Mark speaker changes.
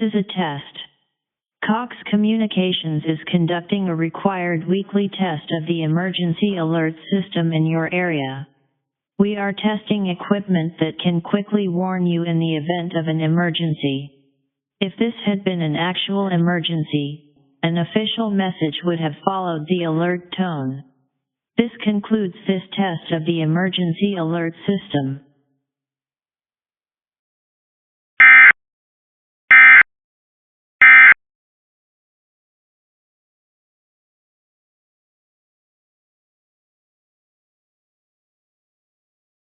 Speaker 1: is a test. Cox Communications is conducting a required weekly test of the emergency alert system in your area. We are testing equipment that can quickly warn you in the event of an emergency. If this had been an actual emergency, an official message would have followed the alert tone. This concludes this test of the emergency alert system.